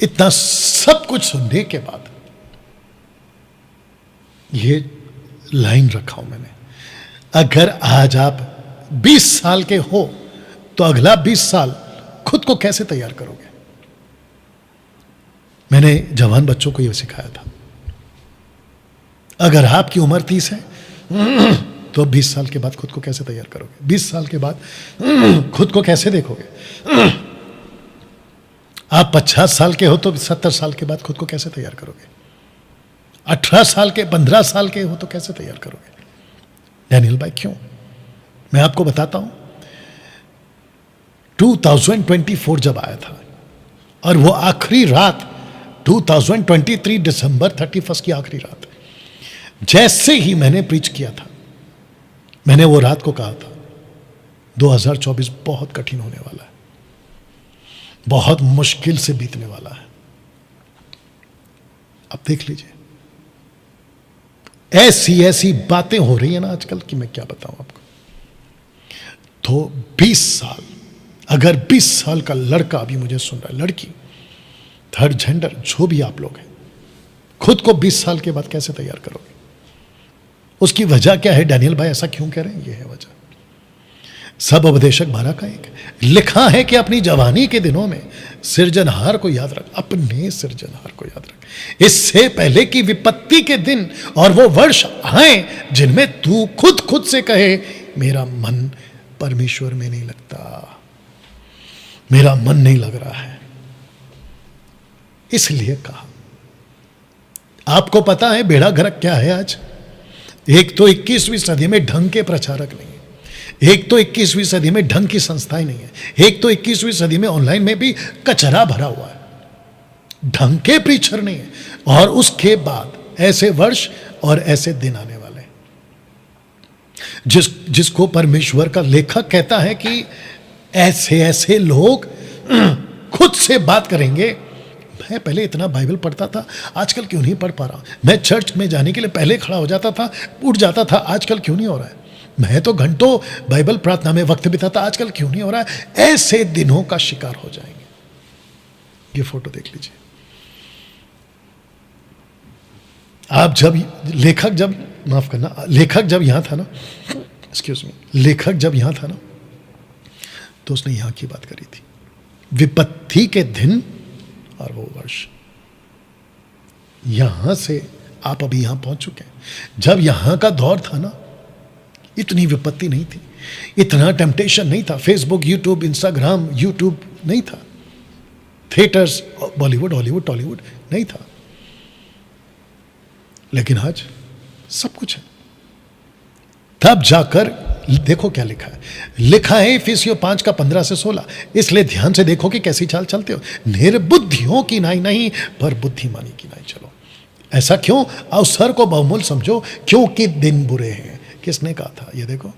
इतना सब कुछ सुनने के बाद ये लाइन रखा हूं मैंने, अगर आज आप 20 साल के हो तो अगला 20 साल खुद को कैसे तैयार करोगे। मैंने जवान बच्चों को यह सिखाया था, अगर आपकी उम्र 30 है तो 20 साल के बाद खुद को कैसे तैयार करोगे, 20 साल के बाद खुद को कैसे देखोगे। आप 50 साल के हो तो 70 साल के बाद खुद को कैसे तैयार करोगे, 18 साल के 15 साल के हो तो कैसे तैयार करोगे। डैनियल भाई क्यों, मैं आपको बताता हूं। 2024 जब आया था और वो आखिरी रात 2023 दिसंबर 31 की आखिरी रात, जैसे ही मैंने प्रीच किया था, मैंने वो रात को कहा था 2024 बहुत कठिन होने वाला है, बहुत मुश्किल से बीतने वाला है। अब देख लीजिए, ऐसी ऐसी बातें हो रही है ना आजकल कि मैं क्या बताऊं आपको। तो 20 साल, अगर 20 साल का लड़का अभी मुझे सुन रहा है, लड़की, थर्ड जेंडर, जो भी आप लोग हैं, खुद को 20 साल के बाद कैसे तैयार करोगे। उसकी वजह क्या है, डैनियल भाई ऐसा क्यों कह रहे हैं, ये है वजह। सब उपदेशक 12 का एक लिखा है कि अपनी जवानी के दिनों में सृजनहार को याद रख, अपने सृजनहार को याद रख, इससे पहले कि विपत्ति के दिन और वो वर्ष आए जिनमें तू खुद से कहे मेरा मन परमेश्वर में नहीं लगता, मेरा मन नहीं लग रहा है। इसलिए कहा, आपको पता है बेड़ा गर्क क्या है आज। एक तो 21वीं सदी में ढंग के प्रचारक नहीं है, एक तो 21वीं सदी में ढंग की संस्थाएं नहीं है, एक तो 21वीं सदी में ऑनलाइन में भी कचरा भरा हुआ है, ढंग के प्रीचर नहीं है। और उसके बाद ऐसे वर्ष और ऐसे दिन आने वाले हैं जिसको परमेश्वर का लेखक कहता है कि ऐसे ऐसे लोग खुद से बात करेंगे, मैं पहले इतना बाइबल पढ़ता था, आजकल क्यों नहीं पढ़ पा रहा। मैं चर्च में जाने के लिए पहले खड़ा हो जाता था, उठ जाता था, आजकल क्यों नहीं हो रहा है। मैं तो घंटों बाइबल प्रार्थना में वक्त बिताता, आजकल क्यों नहीं हो रहा है। ऐसे दिनों का शिकार हो जाएंगे। ये फोटो देख लीजिए। आप जब माफ करना, लेखक जब यहां था ना, एक्सक्यूज मी, लेखक जब यहां था ना, तो उसने यहां की बात करी थी, विपत्ति के दिन और वो वर्ष। यहां से आप अभी यहां पहुंच चुके हैं। जब यहां का दौर था ना, इतनी विपत्ति नहीं थी, इतना टेम्पटेशन नहीं था, फेसबुक, यूट्यूब, इंस्टाग्राम, यूट्यूब नहीं था, थिएटर्स, बॉलीवुड, हॉलीवुड, टॉलीवुड नहीं था। लेकिन आज सब कुछ है। तब जाकर देखो क्या लिखा है, लिखा है इफिसियों 5 का 15 से 16, इसलिए ध्यान से देखो कि कैसी चाल चलते हो, निर्बुद्धियों की नाई नहीं पर बुद्धिमानी की नाई चलो। ऐसा क्यों, अवसर को बहुमूल्य समझो, क्योंकि दिन बुरे हैं। किसने कहा था, ये देखो,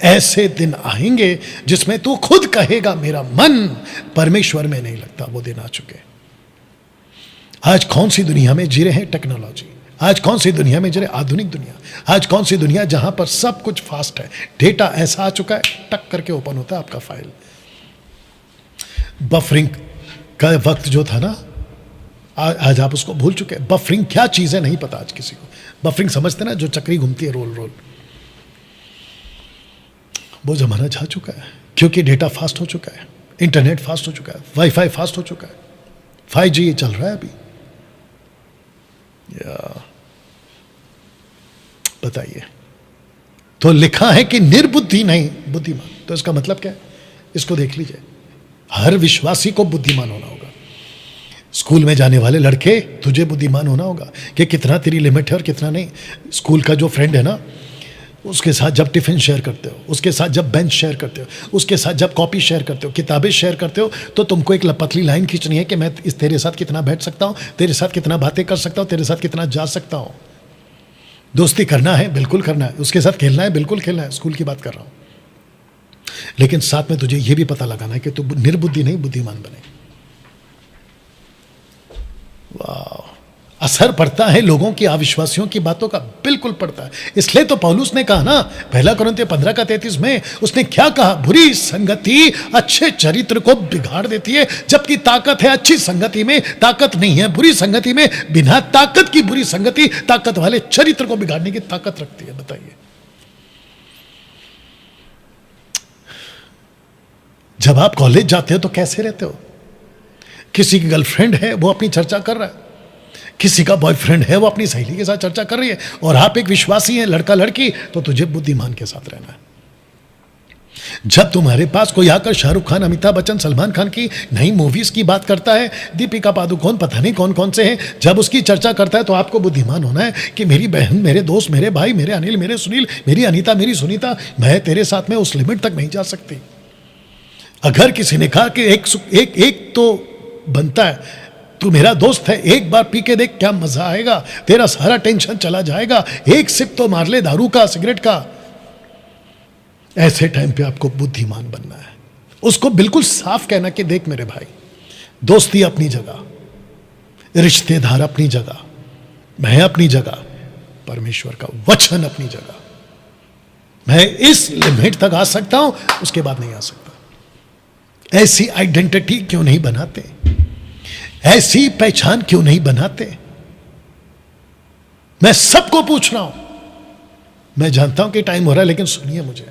ऐसे दिन आएंगे जिसमें तू खुद कहेगा मेरा मन परमेश्वर में नहीं लगता। वो दिन आ चुके। आज कौन सी दुनिया में जी रहे हैं, टेक्नोलॉजी। आज कौन सी दुनिया में जी रहे, आधुनिक दुनिया। आज कौन सी दुनिया जहां पर सब कुछ फास्ट है, डेटा ऐसा आ चुका है, टक करके ओपन होता है आपका फाइल। बफरिंग का वक्त जो था ना, आज आप उसको भूल चुके हैं। बफरिंग क्या चीज है नहीं पता आज किसी को। बफरिंग समझते ना, जो चक्री घूमती है, रोल रोल, वो जमाना जा चुका है, क्योंकि डेटा फास्ट हो चुका है, इंटरनेट फास्ट हो चुका है, वाईफाई फास्ट हो चुका है, 5G चल रहा है अभी। बताइए, तो लिखा है कि निर्बुद्धि नहीं बुद्धिमान। तो इसका मतलब क्या है, इसको देख लीजिए। हर विश्वासी को बुद्धिमान होना होगा। स्कूल में जाने वाले लड़के, तुझे बुद्धिमान होना होगा कि कितना तेरी लिमिट है और कितना नहीं। स्कूल का जो फ्रेंड है ना, उसके साथ जब टिफिन शेयर करते हो, उसके साथ जब बेंच शेयर करते हो, उसके साथ जब कॉपी शेयर करते हो, किताबें शेयर करते हो, तो तुमको एक पतली लाइन खींचनी है कि मैं तेरे साथ कितना बैठ सकता हूं, तेरे साथ कितना बातें कर सकता हूं, तेरे साथ कितना जा सकता हूं। दोस्ती करना है, बिल्कुल करना है, उसके साथ खेलना है, बिल्कुल खेलना है, स्कूल की बात कर रहा हूं। लेकिन साथ में तुझे यह भी पता लगाना है कि तू निर्बुद्धि नहीं बुद्धिमान बने। वाह, असर पड़ता है लोगों की, अविश्वासियों की बातों का, बिल्कुल पड़ता है। इसलिए तो पौलुस ने कहा ना, पहला कुरिन्थियों 15:33 में उसने क्या कहा, बुरी संगति अच्छे चरित्र को बिगाड़ देती है, जबकि ताकत है अच्छी संगति में, ताकत नहीं है बुरी संगति में। बिना ताकत की बुरी संगति ताकत वाले चरित्र को बिगाड़ने की ताकत रखती है। बताइए, जब आप कॉलेज जाते हो तो कैसे रहते हो? किसी की गर्लफ्रेंड है, वो अपनी चर्चा कर रहा है, किसी का बॉयफ्रेंड है, वो अपनी सहेली के साथ चर्चा कर रही है, और आप एक विश्वासी हैं, लड़का लड़की, तो तुझे बुद्धिमान के साथ रहना है। जब तुम्हारे पास कोई आकर शाहरुख खान, अमिताभ बच्चन, सलमान खान की नई मूवीज की बात करता है, दीपिका पादुकोण, पता नहीं कौन कौन से हैं, जब उसकी चर्चा करता है तो आपको बुद्धिमान होना है कि मेरी बहन, मेरे दोस्त, मेरे भाई, मेरे अनिल, मेरे सुनील, मेरी अनीता, मेरी सुनीता, मैं तेरे साथ में उस लिमिट तक नहीं जा सकती। अगर किसी ने कहा कि एक तो बनता है, तू मेरा दोस्त है, एक बार पी के देख क्या मजा आएगा, तेरा सारा टेंशन चला जाएगा, एक सिप तो मार ले दारू का, सिगरेट का। ऐसे टाइम पे आपको बुद्धिमान बनना है, उसको बिल्कुल साफ कहना कि देख मेरे भाई, दोस्ती अपनी जगह, रिश्तेदार अपनी जगह, मैं अपनी जगह, परमेश्वर का वचन अपनी जगह। मैं इस लिमिट तक आ सकता हूं, उसके बाद नहीं आ सकता। ऐसी आइडेंटिटी क्यों नहीं बनाते? ऐसी पहचान क्यों नहीं बनाते? मैं सबको पूछ रहा हूं, मैं जानता हूं कि टाइम हो रहा है, लेकिन सुनिए मुझे,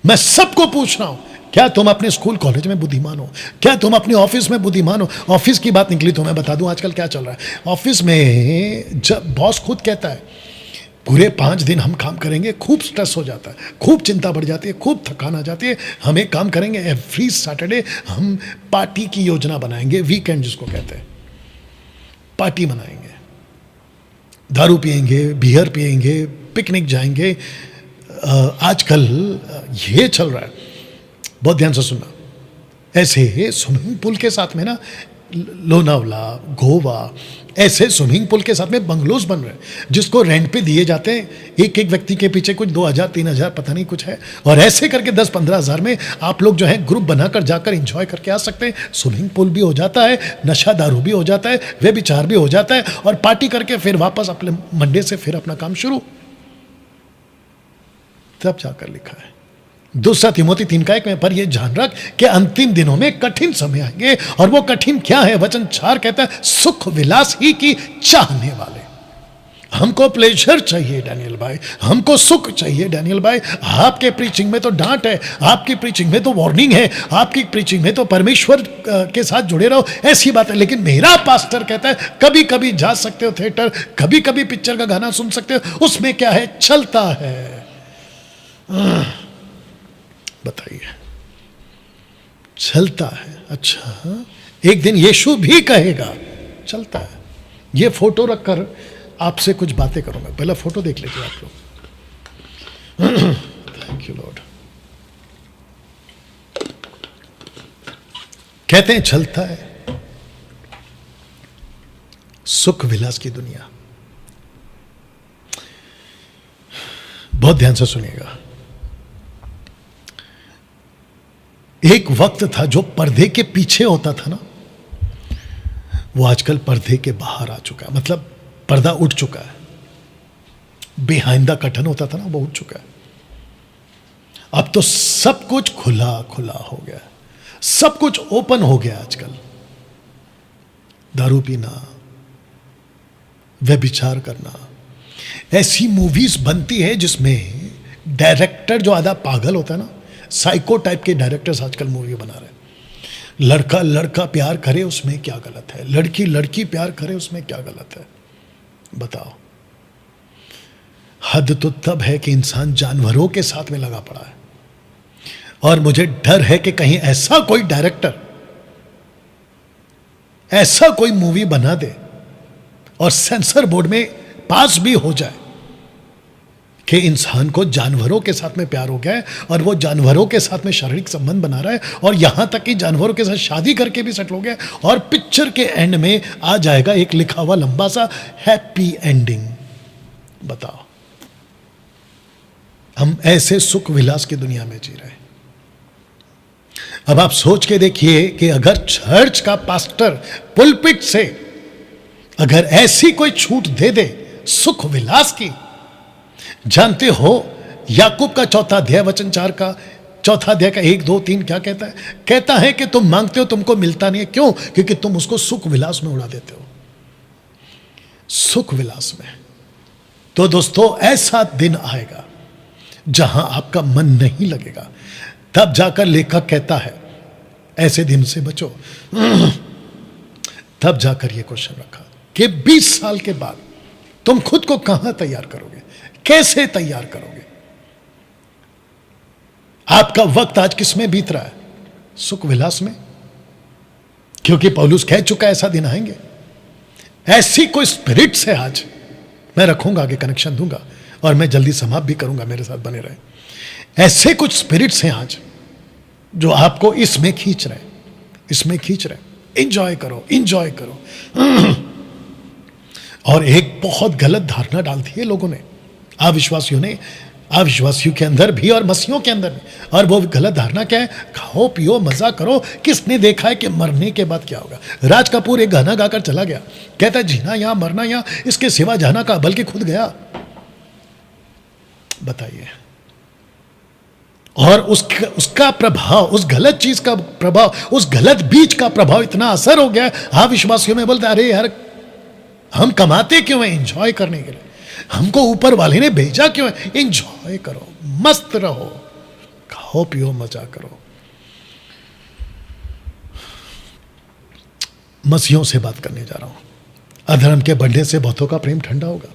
मैं सबको पूछ रहा हूं, क्या तुम अपने स्कूल कॉलेज में बुद्धिमान हो? क्या तुम अपने ऑफिस में बुद्धिमान हो? ऑफिस की बात निकली तो मैं बता दूं आजकल क्या चल रहा है ऑफिस में। जब बॉस खुद कहता है पूरे 5 दिन हम काम करेंगे, खूब स्ट्रेस हो जाता है, खूब चिंता बढ़ जाती है, खूब थकान आ जाती है, हम एक काम करेंगे, एवरी सैटरडे हम पार्टी की योजना बनाएंगे, वीकेंड जिसको कहते हैं, पार्टी मनाएंगे, दारू पिएंगे, बियर पिएंगे, पिकनिक जाएंगे। आजकल ये चल रहा है, बहुत ध्यान से सुनना, ऐसे स्विमिंग पूल के साथ में ना, लोनावला, गोवा, ऐसे स्विमिंग पूल के साथ में बंगलोज बन रहे हैं जिसको रेंट पे दिए जाते हैं, एक एक व्यक्ति के पीछे कुछ 2000 3000 पता नहीं कुछ है, और ऐसे करके 10-15 हज़ार में आप लोग जो है ग्रुप बनाकर जाकर एंजॉय करके आ सकते हैं। स्विमिंग पूल भी हो जाता है, नशा दारू भी हो जाता है, वे विचार भी हो जाता है, और पार्टी करके फिर वापस अपने मंडे से फिर अपना काम शुरू। तब जाकर लिखा है 2 तिमोथी 3:1 में, पर ये ध्यान रख कि अंतिम दिनों में कठिन समय आएंगे, और वो कठिन क्या है? वचन 4 कहता है, सुख विलास ही की चाहने वाले। हमको प्लेजर चाहिए डैनियल भाई, हमको सुख चाहिए डैनियल भाई। आपके प्रीचिंग में तो डांट है, आपकी प्रीचिंग में तो वार्निंग है, आपकी प्रीचिंग में तो परमेश्वर के साथ जुड़े रहो, ऐसी बात है। लेकिन मेरा पास्टर कहता है कभी कभी जा सकते हो थिएटर, कभी कभी पिक्चर का गाना सुन सकते हो, उसमें क्या है? चलता है। बताइए, चलता है। अच्छा, एक दिन यीशु भी कहेगा चलता है। ये फोटो रखकर आपसे कुछ बातें करूंगा, पहला फोटो देख लीजिए आप लोग। Thank you Lord. कहते हैं चलता है, सुख विलास की दुनिया। बहुत ध्यान से सुनिएगा। एक वक्त था जो पर्दे के पीछे होता था ना, वो आजकल पर्दे के बाहर आ चुका है, मतलब पर्दा उठ चुका है। बिहाइंड द कर्टन होता था ना, वो उठ चुका है। अब तो सब कुछ खुला खुला हो गया, सब कुछ ओपन हो गया। आजकल दारू पीना, व्यभिचार करना, ऐसी मूवीज बनती है जिसमें डायरेक्टर जो आधा पागल होता है ना, साइको टाइप के डायरेक्टर्स आजकल मूवी बना रहे हैं। लड़का लड़का प्यार करे उसमें क्या गलत है, लड़की लड़की प्यार करे उसमें क्या गलत है? बताओ। हद तो तब है कि इंसान जानवरों के साथ में लगा पड़ा है, और मुझे डर है कि कहीं ऐसा कोई डायरेक्टर ऐसा कोई मूवी बना दे और सेंसर बोर्ड में पास भी हो जाए कि इंसान को जानवरों के साथ में प्यार हो गया है, और वो जानवरों के साथ में शारीरिक संबंध बना रहा है, और यहां तक कि जानवरों के साथ शादी करके भी सेटल हो गया, और पिक्चर के एंड में आ जाएगा एक लिखा हुआ लंबा सा हैप्पी एंडिंग। बताओ, हम ऐसे सुख विलास की दुनिया में जी रहे हैं। अब आप सोच के देखिए कि अगर चर्च का पास्टर पुलपिट से अगर ऐसी कोई छूट दे दे सुख विलास की, जानते हो याकूब का चौथा अध्याय वचन 4 का, चौथा अध्याय का 1, 2, 3 क्या कहता है? कहता है कि तुम मांगते हो तुमको मिलता नहीं है। क्यों? क्योंकि तुम उसको सुख विलास में उड़ा देते हो, सुख विलास में। तो दोस्तों ऐसा दिन आएगा जहां आपका मन नहीं लगेगा, तब जाकर लेखक कहता है ऐसे दिन से बचो। तब जाकर यह क्वेश्चन रखा कि 20 साल के बाद तुम खुद को कहां तैयार करोगे, कैसे तैयार करोगे? आपका वक्त आज किस में बीत रहा है? सुख विलास में। क्योंकि पौलुस कह चुका है ऐसा दिन आएंगे। ऐसी कोई स्पिरिट से आज मैं रखूंगा, आगे कनेक्शन दूंगा और मैं जल्दी समाप्त भी करूंगा, मेरे साथ बने रहे। ऐसे कुछ स्पिरिट्स हैं आज जो आपको इसमें खींच रहे, इसमें खींच रहे। इंजॉय करो, इंजॉय करो। और एक बहुत गलत धारणा डाल दी है लोगों ने, अविश्वासियों ने, अविश्वासियों के अंदर भी और मसीहों के अंदर भी। और वो गलत धारणा क्या है? खाओ पियो मजा करो। किसने देखा है कि मरने के बाद क्या होगा? राज कपूर एक गाना गाकर चला गया, कहता है जीना यहां मरना यहां, इसके सिवा जाना का, बल्कि खुद गया। बताइए। और उसका प्रभाव, उस गलत चीज का प्रभाव, उस गलत बीज का प्रभाव इतना असर हो गया। अविश्वासियों में बोलते अरे यार हम कमाते क्यों हैं? एंजॉय करने के लिए। हमको ऊपर वाले ने भेजा क्यों है? एंजॉय करो, मस्त रहो, खाओ पियो मजा करो। मसीहों से बात करने जा रहा हूं। अधर्म के बढ़ने से बहुतों का प्रेम ठंडा होगा,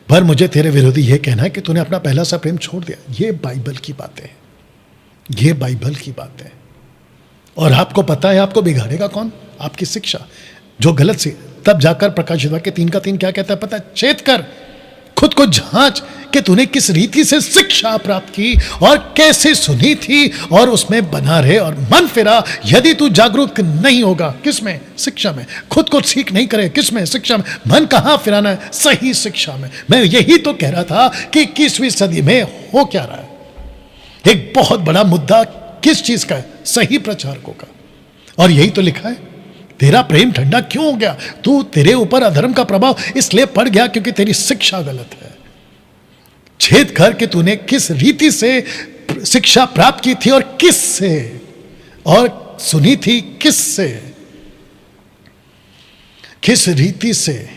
पर मुझे तेरे विरोधी यह कहना है कि तूने अपना पहला सा प्रेम छोड़ दिया। ये बाइबल की बातें हैं, ये बाइबल की बातें हैं। और आपको पता है आपको बिगाड़ेगा कौन? आपकी शिक्षा जो गलत सी। तब जाकर प्रकाशित वाक्य 3 का 3 क्या कहता है पता है? चेत कर, खुद को जांच कि तूने किस रीति से शिक्षा प्राप्त की और कैसे सुनी थी, और उसमें बना रहे और मन फिरा। यदि तू जागरूक नहीं होगा, किसमें? शिक्षा में। खुद को सीख नहीं करे, किसमें? शिक्षा में। मन कहां फिराना है? सही शिक्षा में। मैं यही तो कह रहा था कि 21वीं सदी में हो क्या रहा है। एक बहुत बड़ा मुद्दा किस चीज का है? सही प्रचारकों का। और यही तो लिखा है, तेरा प्रेम ठंडा क्यों हो गया? तू, तेरे ऊपर अधर्म का प्रभाव इसलिए पड़ गया क्योंकि तेरी शिक्षा गलत है। छेद कर कि तूने किस रीति से शिक्षा प्राप्त की थी और किस से, और सुनी थी किस से, किस रीति से,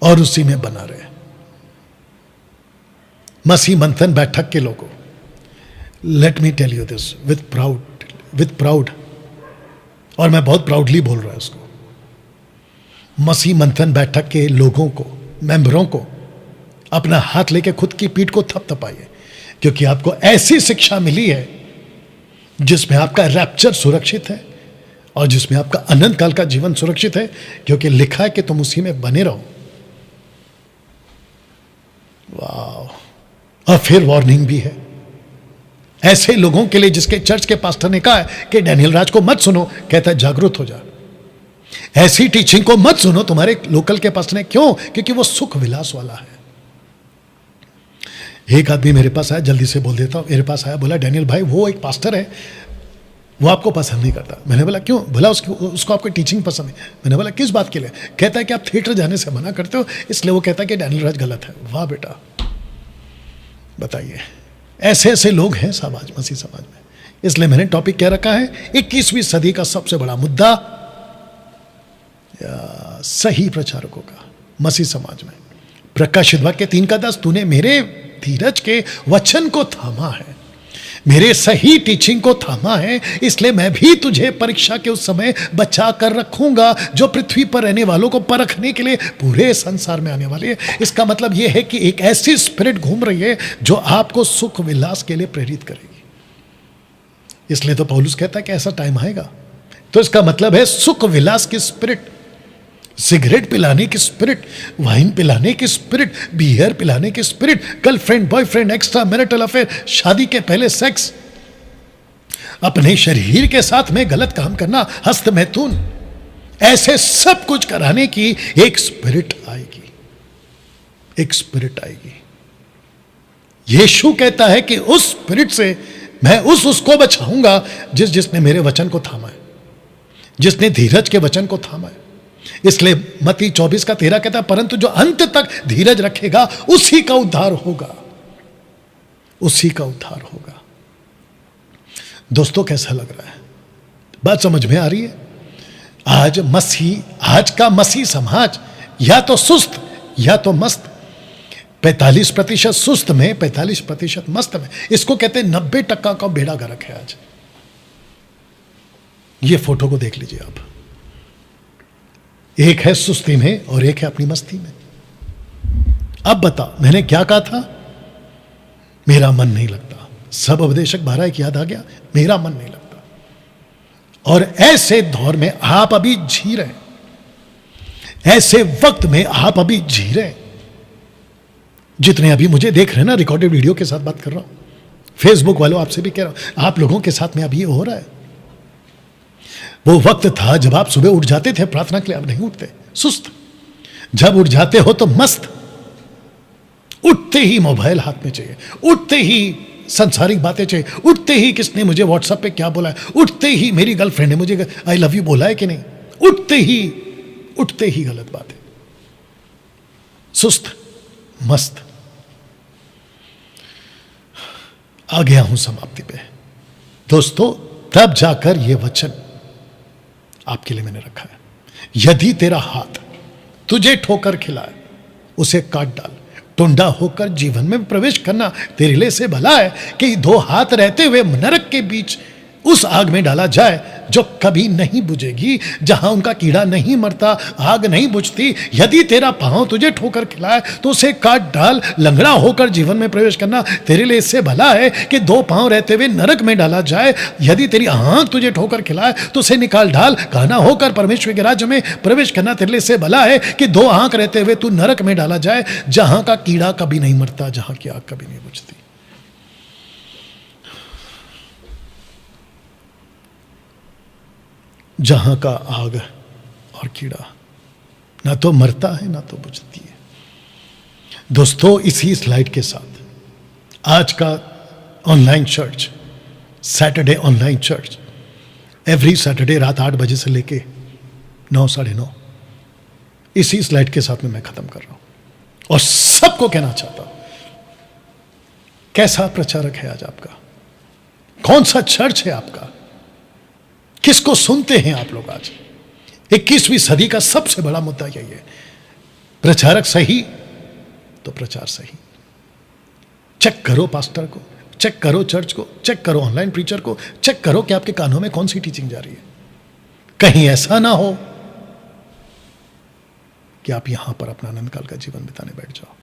और उसी में बना रहे। मसीह मंथन बैठक के लोगों, let me tell you this with proud, और मैं बहुत प्राउडली बोल रहा हूं उसको। मसीह मंथन बैठक के लोगों को, मेंबरों को अपना हाथ लेके खुद की पीठ को थपथपाइए, क्योंकि आपको ऐसी शिक्षा मिली है जिसमें आपका रैप्चर सुरक्षित है और जिसमें आपका अनंत काल का जीवन सुरक्षित है, क्योंकि लिखा है कि तुम उसी में बने रहो। वाह। और फिर वार्निंग भी है ऐसे लोगों के लिए जिसके चर्च के पास्टर ने कहा है कि डैनियल राज को मत सुनो, कहता है जागरूक हो जा, ऐसी टीचिंग को मत सुनो। तुम्हारे लोकल के पास्टर ने, क्यों? क्योंकि वो सुख विलास वाला है। एक आदमी मेरे पास आया, जल्दी से बोल देता हूं, मेरे पास आया, बोला डैनियल भाई वो एक पास्टर है, वो आपको पसंद नहीं करता। मैंने बोला क्यों? बोला उसको आपकी टीचिंग पसंद है। मैंने बोला किस बात के लिए? कहता है कि आप थिएटर जाने से मना करते हो, इसलिए वो कहता है कि डैनियल राज गलत है। वाह बेटा, बताइए। ऐसे ऐसे लोग हैं समाज, मसीह समाज में। इसलिए मैंने टॉपिक क्या रखा है? 21वीं सदी का सबसे बड़ा मुद्दा सही प्रचारकों का मसीह समाज में। प्रकाशित वाक्य 3 का 10, तूने मेरे धीरज के वचन को थामा है, मेरे सही टीचिंग को थामा है, इसलिए मैं भी तुझे परीक्षा के उस समय बचा कर रखूंगा जो पृथ्वी पर रहने वालों को परखने के लिए पूरे संसार में आने वाली है। इसका मतलब यह है कि एक ऐसी स्पिरिट घूम रही है जो आपको सुख विलास के लिए प्रेरित करेगी। इसलिए तो पौलुस कहता है कि ऐसा टाइम आएगा। तो इसका मतलब है सुख विलास की स्पिरिट, सिगरेट पिलाने की स्पिरिट, वाइन पिलाने की स्पिरिट, बियर पिलाने की spirit, girlfriend boyfriend, extra marital affair, शादी के पहले सेक्स, अपने शरीर के साथ में गलत काम करना, हस्त मैथुन, ऐसे सब कुछ कराने की एक स्पिरिट आएगी, एक स्पिरिट आएगी। यीशु कहता है कि उस स्पिरिट से मैं उसको बचाऊंगा जिसने मेरे वचन को थामा है, जिसने धीरज के वचन को थामा है। इसलिए मत्ती 24:13 कहता है, परंतु जो अंत तक धीरज रखेगा उसी का उद्धार होगा, उसी का उद्धार होगा। दोस्तों, कैसा लग रहा है? बात समझ में आ रही है? आज का मसीह समाज या तो सुस्त या तो मस्त, 45% सुस्त में, 45% मस्त में। इसको कहते हैं 90% का बेड़ा गर्क है आज। ये फोटो को देख लीजिए आप, एक है सुस्ती में और एक है अपनी मस्ती में। अब बता, मैंने क्या कहा था? मेरा मन नहीं लगता। सब उपदेशक 12 याद आ गया, मेरा मन नहीं लगता। और ऐसे दौर में आप अभी जी रहे, ऐसे वक्त में आप अभी जी रहे, जितने अभी मुझे देख रहे हैं ना, रिकॉर्डेड वीडियो के साथ बात कर रहा हूं, फेसबुक वालों आपसे भी कह रहा हूं, आप लोगों के साथ में अभी ये हो रहा है। वो वक्त था जब आप सुबह उठ जाते थे प्रार्थना के लिए, अब नहीं उठते, सुस्त। जब उठ जाते हो तो मस्त, उठते ही मोबाइल हाथ में चाहिए, उठते ही संसारिक बातें चाहिए, उठते ही किसने मुझे व्हाट्सएप पे क्या बोला है, उठते ही मेरी गर्लफ्रेंड ने मुझे आई लव यू बोला है कि नहीं, उठते ही गलत बातें, सुस्त मस्त। आ गया हूं समाप्ति पे दोस्तों। तब जाकर यह वचन आपके लिए मैंने रखा है, यदि तेरा हाथ तुझे ठोकर खिलाए उसे काट डाल, टुंडा होकर जीवन में प्रवेश करना तेरे लिए से भला है कि 2 हाथ रहते हुए नरक के बीच उस आग में डाला जाए जो कभी नहीं बुझेगी, जहां उनका कीड़ा नहीं मरता, आग नहीं बुझती। यदि तेरा पांव तुझे ठोकर खिलाए तो उसे काट डाल, लंगड़ा होकर जीवन में प्रवेश करना तेरे लिए इससे भला है कि 2 पांव रहते हुए नरक में डाला जाए। यदि तेरी आंख तुझे ठोकर खिलाए तो उसे निकाल डाल, काना होकर परमेश्वर के राज्य में प्रवेश करना तेरे लिए इससे भला है कि 2 आंख रहते हुए तू नरक में डाला जाए, जहां का कीड़ा कभी नहीं मरता, जहां की आग कभी नहीं बुझती। जहां का आग और कीड़ा ना तो मरता है ना तो बुझती है। दोस्तों, इसी स्लाइड के साथ आज का online church, Saturday online church, every Saturday रात 8 बजे से लेके 9, 9:30, इसी स्लाइड के साथ में मैं खत्म कर रहा हूं और सबको कहना चाहता हूं, कैसा प्रचारक है आज आपका? कौन सा चर्च है आपका? किसको सुनते हैं आप लोग? आज 21वीं सदी का सबसे बड़ा मुद्दा यही है, प्रचारक सही तो प्रचार सही। चेक करो पास्टर को, चेक करो चर्च को, चेक करो ऑनलाइन प्रीचर को, चेक करो कि आपके कानों में कौन सी टीचिंग जा रही है। कहीं ऐसा ना हो कि आप यहां पर अपना आनंद काल का जीवन बिताने बैठ जाओ।